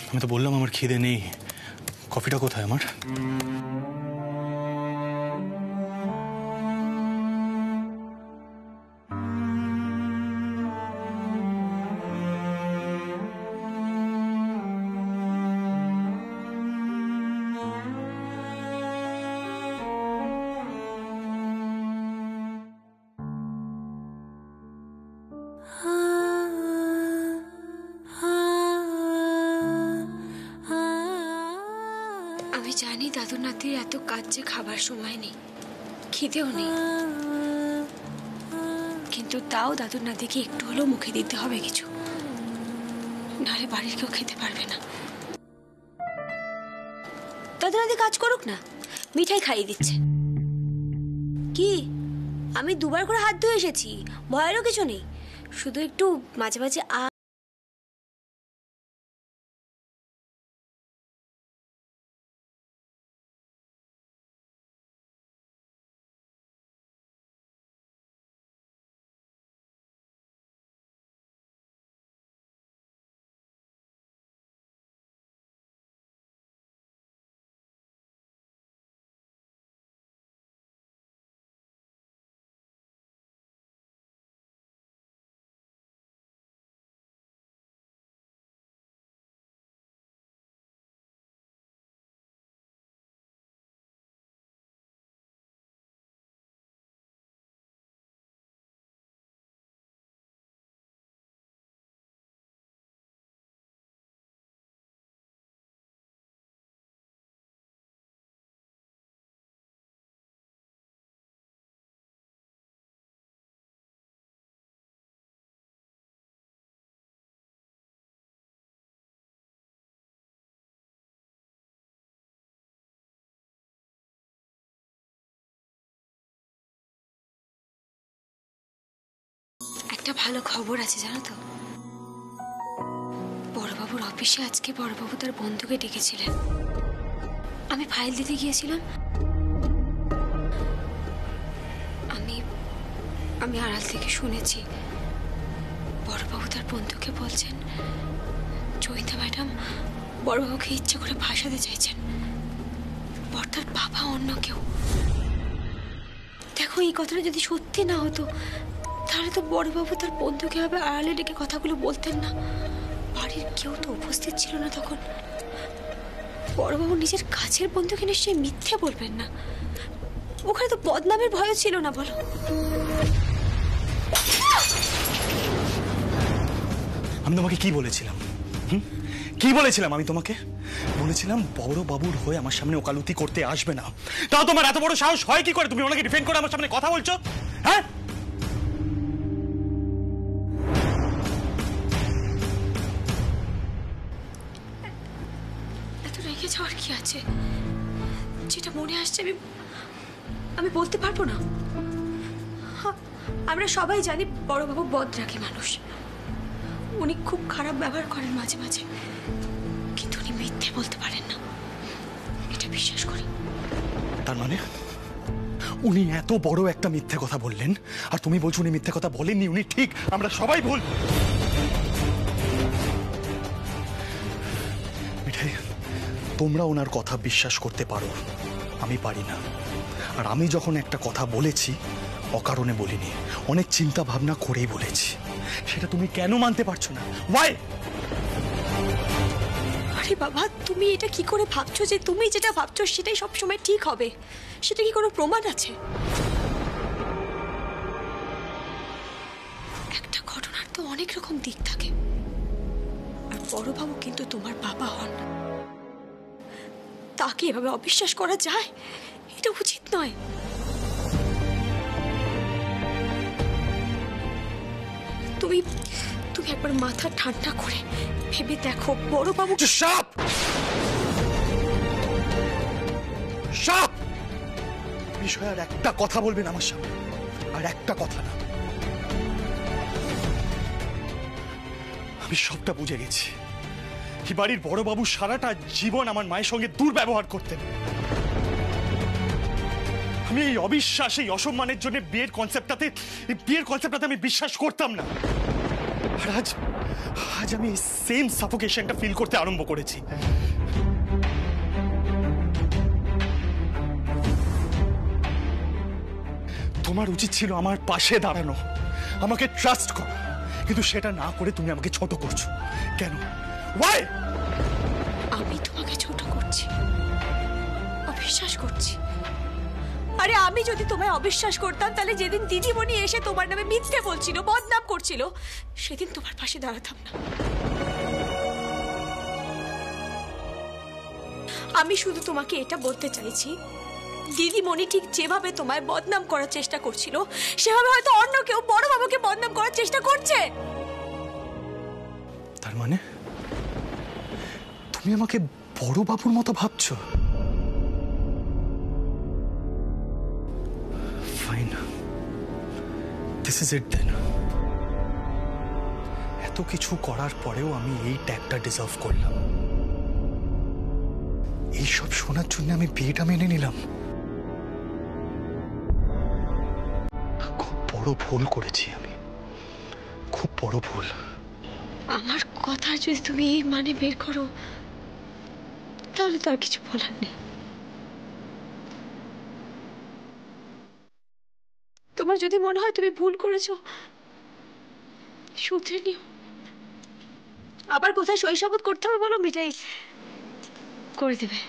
আমি তো বললাম আমার খিদে নেই। কফিটা কোথায় আমার? আমি জানি দাদু নাতির এত কাজ যে খাবার সময় নেই, খিদেও নেই, কিন্তু তাও দাদুর নাতিকে একটু হলেও মুখে দিতে হবে কিছু, নাহলে বাড়ির কেউ খেতে পারবে না। দাদু নাতি কাজ করুক না, মিঠাই খাইয়ে দিচ্ছে। কি আমি দুবার করে হাত ধুয়ে এসেছি, ভয়েরও কিছু নেই, শুধু একটু মাঝে মাঝে একটা ভালো খবর আছে জানো তো, বড়বাবুর অফিসে আজকে বড়বাবু তার বন্ধুকে ডেকেছিলেন। আমি ফাইল দিতে গিয়েছিলাম, আমি আড়াল থেকে শুনেছি বড়বাবু তার বন্ধুকে বলছেন জয়িতা ম্যাডাম বড়বাবুকে ইচ্ছে করে ফাঁসাতে চাইছেন, বর্তার বাবা অন্য কেউ। দেখো এই কথাটা যদি সত্যি না হতো তাহলে তো বড়বাবু তার বন্ধুকে ভাবে আড়ালে ডেকে কথাগুলো বলতেন না, বাড়ির কেউ তো উপস্থিত ছিল না তখন। বড়বাবু নিজের কাছের বন্ধুকে নিশ্চয়ই মিথ্যে বলবেন না, ওখানে তো বদনামের ভয়ও ছিল না বলো। আমি তোমাকে কি বলেছিলাম? কি বলেছিলাম? আমি তোমাকে বলেছিলাম বড় বাবুর হয়ে আমার সামনে ওকালতি করতে আসবে না। তাও তোমার এত বড় সাহস হয় কি করে? তুমি ওনাকে ডিফেন্ড করে আমার সামনে কথা বলছো? হ্যাঁ, এত রেগে যাওয়ার কি আছে? যেটা মনে আসছে আমি বলতে পারবো না। আমরা সবাই জানি বড়বাবু বদরাগী মানুষ, উনি খুব খারাপ ব্যবহার করেন মাঝে মাঝে, কিন্তু উনি মিথ্যে বলতে পারেন না, এটা বিশ্বাস করি। তার মানে উনি এত বড় একটা মিথ্যে কথা বললেন আর তুমি বলছো উনি মিথ্যে কথা বলেননি, উনি ঠিক, আমরা সবাই ভুল। মিঠাই, তোমরা ওনার কথা বিশ্বাস করতে পারো, আমি পারি না। আর আমি যখন একটা কথা বলেছি অকারণে বলিনি, অনেক চিন্তা ভাবনা করেই বলেছি। সেটা তুমি কেন মানতে পারছো না? ওয়াই? আরে বাবা, তুমি এটা কি করে ভাবছো যে তুমি যেটা ভাবছো সেটাই সবসময় ঠিক হবে? সেটা কি কোনো প্রমাণ আছে? একটা ঘটনার তো অনেক রকম দিক থাকে, আর বড়বাবু কিন্তু তোমার বাবা হন, তাকে এভাবে অবিশ্বাস করা যায়? এটা উচিত নয়। তুমি তুমি একবার মাথা ঠান্ডা করে ভেবে দেখো বড়বাবু। সাপ সাপ বিষয়ে আর একটা কথা বলবেন আমার সামনে, আর একটা কথা না। আমি সবটা বুঝে গেছি। এই বাড়ির বড়বাবু সারাটা জীবন আমার মায়ের সঙ্গে দুর্ব্যবহার করতেন। আমি এই অবিশ্বাস, এই অসম্মানের জন্য বিয়ের কনসেপ্টটাতে আমি বিশ্বাস করতাম না। আর আজ আমি সেম সাফোকেশনটা ফিল করতে আরম্ভ করেছি। তোমার উচিত ছিল আমার পাশে দাঁড়ানো, আমাকে ট্রাস্ট করা, কিন্তু সেটা না করে তুমি আমাকে ছোট করছো কেন? Why? আমি তোমাকে ছোট করছি, অবিশ্বাস করছি। আরে আমি যদি তোমায় অবিশ্বাস করতাম তাহলে যেদিন দিদিমণি এসে তোমার নামে মিথ্যে বলছিল, বদনাম করছিল, সেদিন তোমার পাশে দাঁড়াতাম না। আমি শুধু তোমাকে এটা বলতে চাইছি, দিদিমণি ঠিক যেভাবে তোমায় বদনাম করার চেষ্টা করছিল সেভাবে হয়তো অন্য কেউ বড় বাবুকে বদনাম করার চেষ্টা করছে। তার মানে তুমি আমাকে বড় বাবুর মতো ভাবছো? ফাইন, দিস ইজ ইট দেন। এত কিছু করার পরেও আমি এই ট্যাগটা ডিজার্ভ করলাম। এইসব শোনার জন্য আমি বিয়েটা মেনে নিলাম। খুব বড় ভুল করেছি আমি, খুব বড় ভুল। আমার কথা যদি তুমি এই মানে বের করো তাহলে তো আর কিছু বলার নেই। তোমার যদি মনে হয় তুমি ভুল করেছো, শুধরে নিও। আবার কোথায় শৈশবত করতে হবে বলো, মিটাই করে দেবে।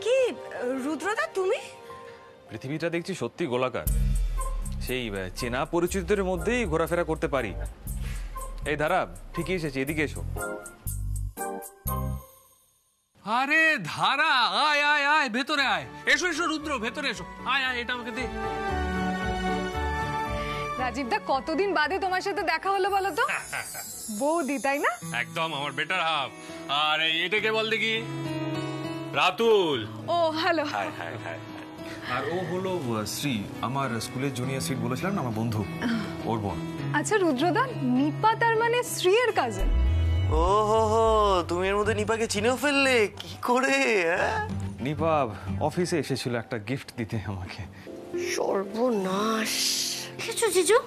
কি রুদ্রদা তুমি? পৃথিবীটা দেখছি সত্যি গোলাকার। সেই চেনা পরিচিতদের মধ্যেই ঘোরাফেরা করতে পারি। এই ধারা ঠিকই এসেছে, এদিকে এসো। আরে ধারা, আয় আয় আয়, ভেতরে আয়। এসো এসো রুদ্র, ভেতরে এসো। আয় আয়, এটা আমাকে দে। রাজীবদা, কতদিন বাদে তোমার সাথে দেখা হলো বলো তো? বৌদি, তাই না? একদম আমার বেটার হাফ। আর এটাকে বল দেখি, রাতুল। ও হ্যালো। Hi hi hi. আর ও হলো শ্রী, আমার স্কুলের জুনিয়র সিট বলেছিলাম না, আমার বন্ধু, ওর বোন। আচ্ছা রুদ্রদা, নিপা তার মানে শ্রীয়ের কাজিন? ও হো হো, তুমি এর মধ্যে নিপাকে চিনেও ফেললে কি করে? নিপা অফিসে এসেছিল একটা গিফট দিতে আমাকে। সর্বনাশ। দেখেছো জিজু,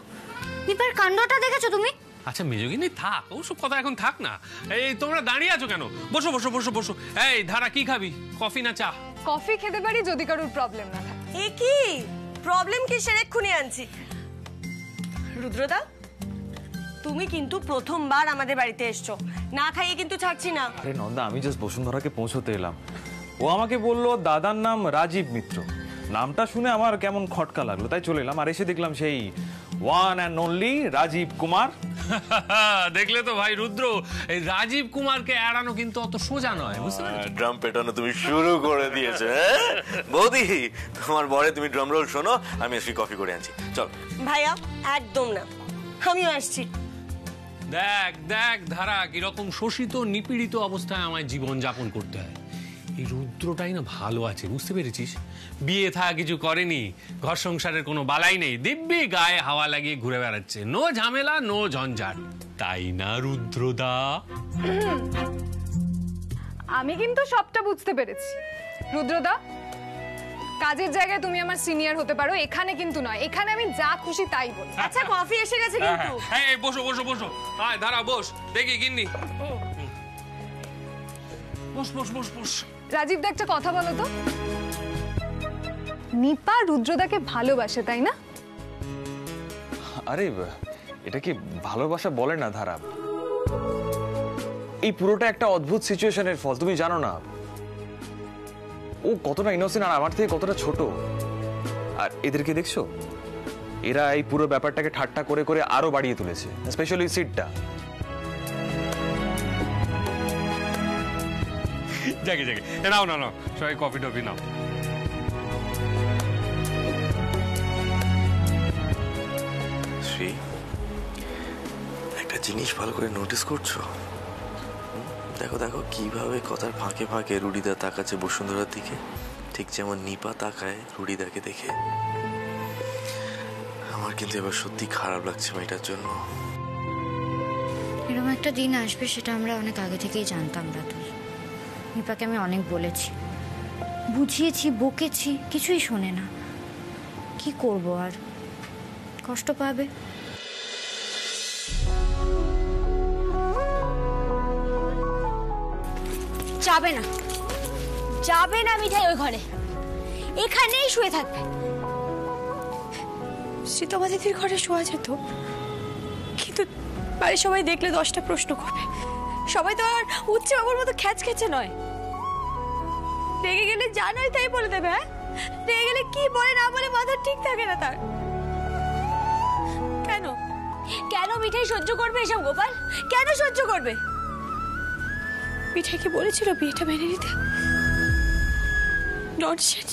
নিপার কাণ্ডটা দেখেছো তুমি? আচ্ছা মেজগিনি থাক, ওসব কথা এখন থাক না। এই তোমরা দাঁড়িয়ে আছো কেন? বসো বসো বসো বসো। এই ধারা, কি খাবি, কফি না চা? কফি খেতে পারি যদি কারোর প্রবলেম না থাকে। এ কি প্রবলেম কি সেরে এক্ষুনি আনছি। রুদ্রদা, তুমি কিন্তু প্রথমবার আমাদের বাড়িতে এসছো, না খাইয়ে কিন্তু ছাড়ছি না। আরে নন্দা, আমি জাস্ট বসুন্ধরাকে পৌঁছতে এলাম। ও আমাকে বললো দাদার নাম রাজীব মিত্র। নামটা শুনে আমার কেমন খটকা লাগলো, তাই চলে এলাম। আর এসে দেখলাম সেই one and only Rajiv Kumar. দেখলে তো ভাই রুদ্র, এই রাজীব কুমারকে এড়ানো কিন্তু অত সোজা নয়, বুঝতে পারছো? ড্রাম পেটানো তুমি শুরু করে দিয়েছো। বৌদি, তোমার বরে তুমি ড্রাম রোল শোনো, আমি আজকে কফি করে আনছি। চল ভাইয়া, একদম না, আমিও আসছি। দেখ দেখ ধারা, কিরকম শোষিত নিপীড়িত অবস্থায় আমায় জীবন যাপন করতে হয়। এই রুদ্রটাই না ভালো আছে, বুঝতে পেরেছিস? বিয়ে থা কিছু করেনি, ঘর সংসারের কোনো বালাই নেই, দিব্যি গায়ে হাওয়া লাগিয়ে ঘুরে বেড়াচ্ছে, নো ঝামেলা নো ঝঞ্ঝাট, তাই না রুদ্রদা? আমি কিন্তু সবটা বুঝতে পেরেছি। রুদ্রদা, কাজের জায়গায় তুমি আমার সিনিয়র হতে পারো, এখানে কিন্তু নয়। এখানে আমি যা খুশি তাই বলি। আচ্ছা কফি এসে গেছে কিন্তু। এই বসো বসো বসো, আয় ধারা বস, দেখি গিন্নি বস বস বস বস। রাজীব দা একটা কথা বলো তো, নিপা রুদ্রদাকে ভালোবাসে তাই না? আরে এটা কি ভালোবাসা বলে না ধারা, এই পুরোটা একটা অদ্ভুত সিচুয়েশনের ফল। তুমি জানো না ও কতটা ইনোসেন্ট আর আমার থেকে কতটা ছোট। আর এদেরকে দেখছো, এরা এই পুরো ব্যাপারটাকে ঠাট্টা করে করে আরো বাড়িয়ে তুলেছে, স্পেশালি সিটটা। জাগে জাগে নাও না নাও, সবাই কফি টফি নাও। শ্রী, একটা জিনিস ভালো করে নোটিস করছো? দেখো দেখো কিভাবে কথার ফাঁকে ফাঁকে রুডিদা তাকাচ্ছে বসুন্ধরার দিকে, ঠিক যেমন নিপা তাকায় রুডিদাকে দেখে। আমার কিন্তু এবার সত্যি খারাপ লাগছে মেয়েটার জন্য। এরকম একটা দিন আসবে সেটা আমরা অনেক আগে থেকেই জানতাম রাতুল। নিপাকে আমি অনেক বলেছি, বুঝিয়েছি, বকেছি, কিছুই শোনে না। কি করব আর, কষ্ট পাবে। যাবে না, যাবে না মিঠাই ওই ঘরে, এখানেই শুয়ে থাকবে। শীতমা দিদির ঘরে শোয়া যেত, কিন্তু বাড়ির সবাই দেখলে 10টা প্রশ্ন করবে। সবাই তো আর উচ্চ বাবুর মতো খ্যাচ খেচে নয়, রেগে গেলে জানোই তাই বলে দেবে। হ্যাঁ, রেগে গেলে কি বলে না বলে মাথা ঠিক থাকে না তার। কেন কেন মিঠাই সহ্য করবে এসব গোপাল? কেন সহ্য করবে? মিঠাইকে বলেছিল বিয়েটা মেনে নিতে। ননসেন্স।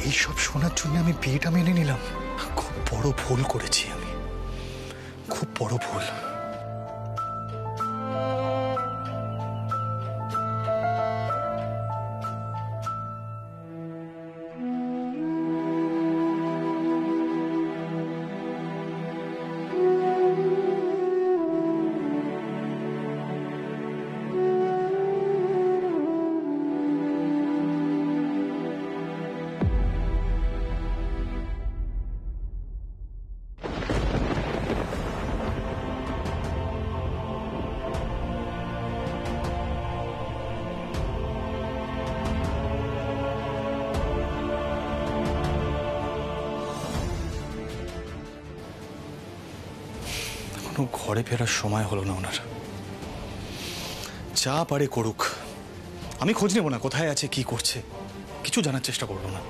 এইসব শোনার জন্য আমি বিয়েটা মেনে নিলাম। খুব বড় ভুল করেছি আমি, খুব বড় ভুল। ঘরে ফেরার সময় হলো না ওনার। যা পারে করুক, আমি খোঁজ নেব না কোথায় আছে কি করছে, কিছু জানার চেষ্টা করবো না।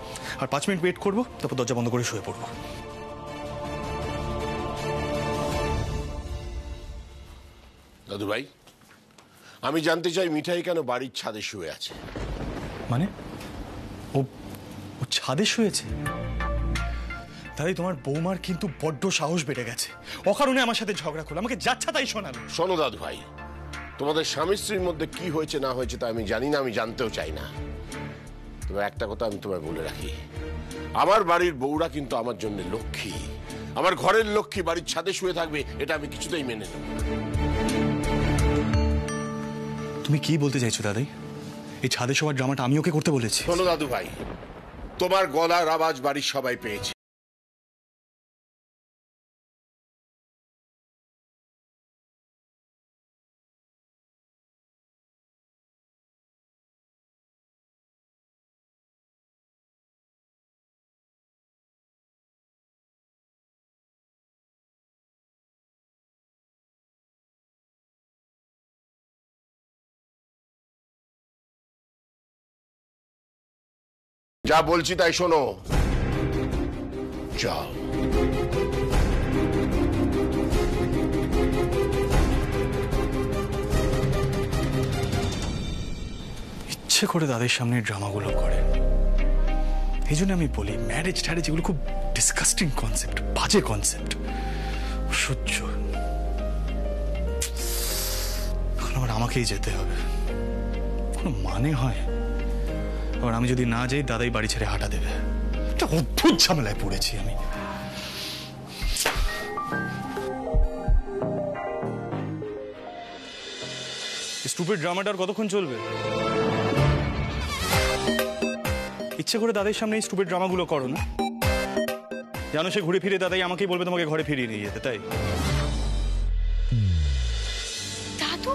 আর 5 মিনিট ওয়েট করবো, তারপর দরজা বন্ধ করে শুয়ে পড়বো। দাদু ভাই, আমি জানতে চাই মিঠাই কেন বাড়ির ছাদে শুয়ে আছে? মানে ও ও ছাদে শুয়েছে? তাই তোমার বৌমার কিন্তু বড্ড সাহস বেড়ে গেছে। অকারণে আমার সাথে ঝগড়া করলো, আমাকে যাচ্ছা তাই শোনালো। শোনো দাদু ভাই, তোমাদের স্বামী স্ত্রীর মধ্যে কি হয়েছে না হয়েছে তা আমি জানি না, আমি জানতেও চাই না। তবে একটা কথা আমি তোমায় বলে রাখি, আমার বাড়ির বউরা কিন্তু আমার জন্য লক্ষ্মী। আমার ঘরের লক্ষ্মী বাড়ির ছাদে শুয়ে থাকবে, এটা আমি কিছুতেই মেনে নেব। তুমি কি বলতে চাইছো দাদাই? এই ছাদে শোয়ার ড্রামাটা আমি ওকে করতে বলেছি? শোনো দাদু ভাই, তোমার গলার আওয়াজ বাড়ির সবাই পেয়েছে। যা বলছি তাই শোনো, যাও। ইচ্ছে করে তাদের সামনে ড্রামাগুলো করে। এই জন্য আমি বলি ম্যারেজ ট্যারেজ এগুলো খুব ডিসকাস্টিং কনসেপ্ট, বাজে কনসেপ্ট, সহ্য। এখন আবার আমাকেই যেতে হবে, কোনো মানে হয়? আবার আমি যদি না যাই দাদাই বাড়ি ছেড়ে হাঁটা দেবে, এটা অদ্ভুত ঝামেলায় পড়েছি আমি। স্টুপিড ড্রামাটা আর কতক্ষণ চলবে? ইচ্ছে করে দাদার সামনে এই স্টুপিড ড্রামাগুলো করো না? জানো সে ঘুরে ফিরে দাদাই আমাকেই বলবে তোমাকে ঘরে ফিরিয়ে নিয়ে যেতে, তাই? দাদু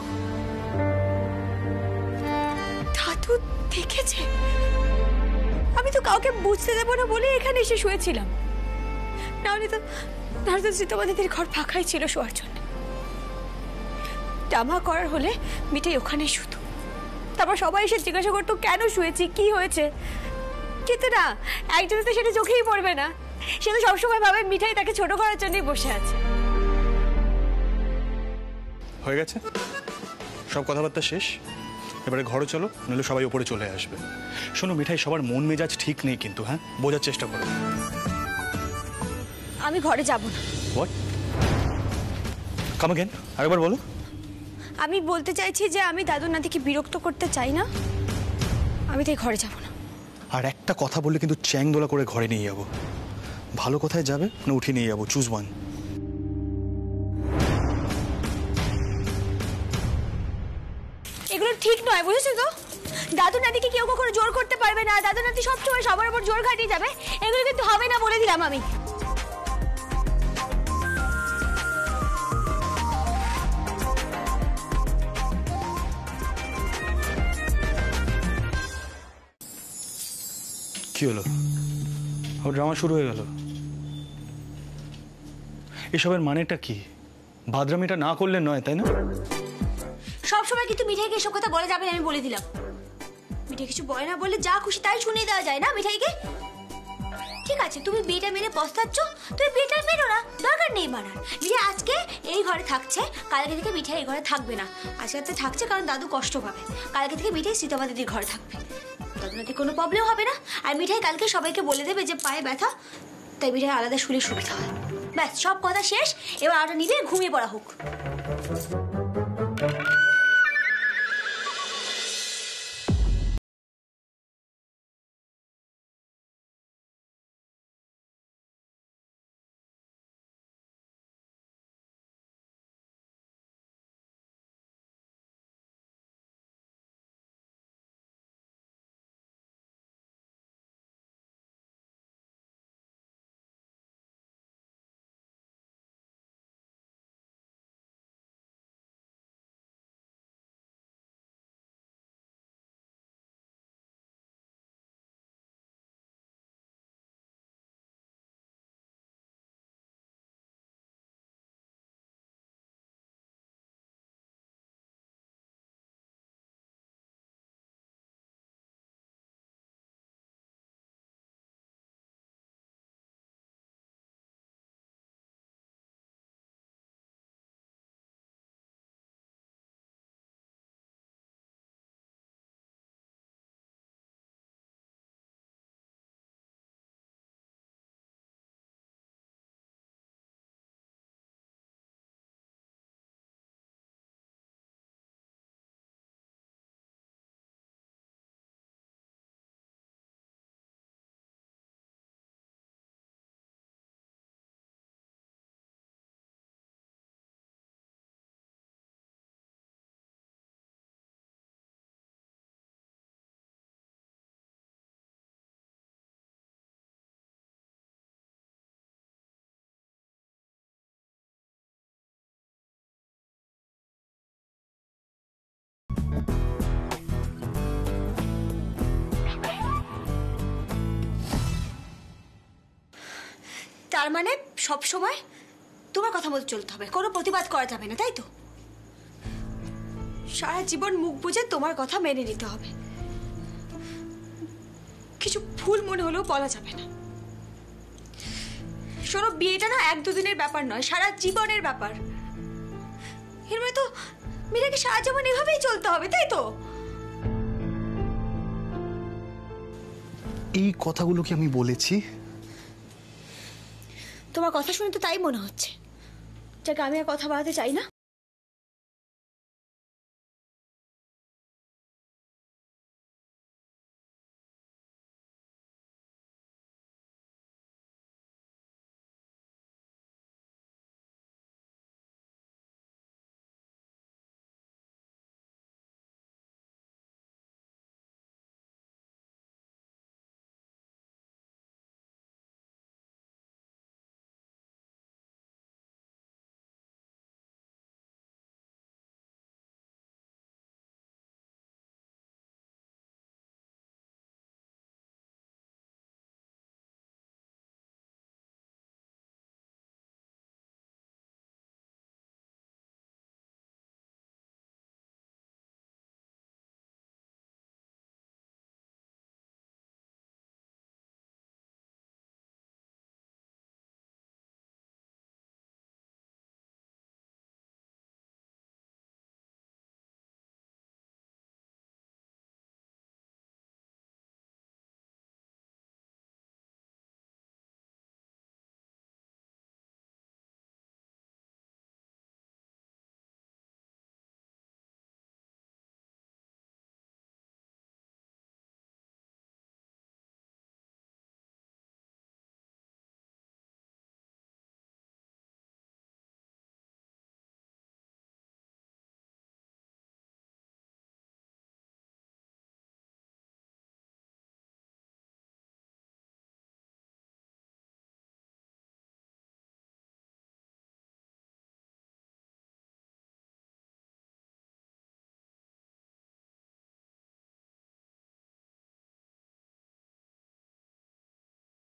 দাদু দেখেছে? আমি তো কাউকে বুঝতে দেবো না বলে এখানে এসে শুয়েছিলাম, নাহলে তো তোমাদের ঘর ফাঁকাই ছিল শোয়ার জন্য। জামা করার হলে মিঠাই ওখানে শুতো, তারপর সবাই এসে জিজ্ঞাসা করতো কেন শুয়েছি, কি হয়েছে। কিন্তু না, একজন তো সেটা চোখেই পড়বে না, সে তো সবসময় ভাবে মিঠাই তাকে ছোট করার জন্যই বসে আছে। হয়ে গেছে সব কথাবার্তা শেষ, এবারে ঘরে চলো, নাহলে সবাই ওপরে চলে আসবে। শোনো মিঠাই, সবার মন মেজাজ ঠিক নেই কিন্তু, হ্যাঁ বোঝার চেষ্টা করো। আমি ঘরে যাব না। হোয়াট? কাম अगेन, আরেকবার বলো। আমি বলতে চাইছি যে আমি দাদু নাতিকে বিরক্ত করতে চাই না, আমি তাই ঘরে যাব না। আর একটা কথা বললে কিন্তু চ্যাং দোলা করে ঘরে নিয়ে যাবো। ভালো কথায় যাবে না উঠিয়ে নিয়ে যাবো, চুজ ওয়ান। এগুলো ঠিক নয়, বুঝেছো তো? দাদু নাতিকে কেউ কখনো জোর করতে পারবে না, দাদু নাতি সবসময় সবার উপর জোর খাটিয়ে যাবে, এগুলো কিন্তু হবে না, বলে দিলাম আমি। কি হলো? ওর ড্রামা শুরু হয়ে গেল। এসবের মানেটা কি? বাদরামিটা না করলে নয়, তাই না? সবসময় কিন্তু মিঠাইকে এসব কথা বলে যাবে না, আমি বলে দিলাম। মিঠাই কিছু বলে না বলে যা খুশি তাই শুনিয়ে দেওয়া যায় না মিঠাইকে? ঠিক আছে, তুমি বিয়েটা মেনে পস্তাচ্ছ, তুমি বিয়েটা মেরো না, দরকার নেই মানার। মিঠাই আজকে এই ঘরে থাকছে, কালকে থেকে মিঠাই এই ঘরে থাকবে না। আজকে রাতে থাকছে কারণ দাদু কষ্ট পাবে, কালকে থেকে মিঠাই সীতামা দিদির ঘরে থাকবে। দাদু নাতি কোনো প্রবলেম হবে না, আর মিঠাই কালকে সবাইকে বলে দেবে যে পায়ে ব্যথা, তাই মিঠাই আলাদা শুলে সুবিধা হয়। ব্যাস, সব কথা শেষ, এবার আরো নিবে, ঘুমিয়ে পড়া হোক। তার মানে সব সময় তোমার কথা মতো চলতে হবে, কোনো প্রতিবাদ করা যাবে না, তাই তো? সারা জীবন মুখ বুজে তোমার কথা মেনে নিতে হবে, কিছু ভুল মনে হলেও বলা যাবে না। শোনো, বিয়েটা না এক দুদিনের ব্যাপার নয়, সারা জীবনের ব্যাপার। এর মানে তো মিরাকে সারা জীবন এভাবেই চলতে হবে, তাই তো? এই কথাগুলো কি আমি বলেছি? তোমার কথা শুনে তো তাই মনে হচ্ছে, যাকে আমি আর কথা বাড়াতে চাই না।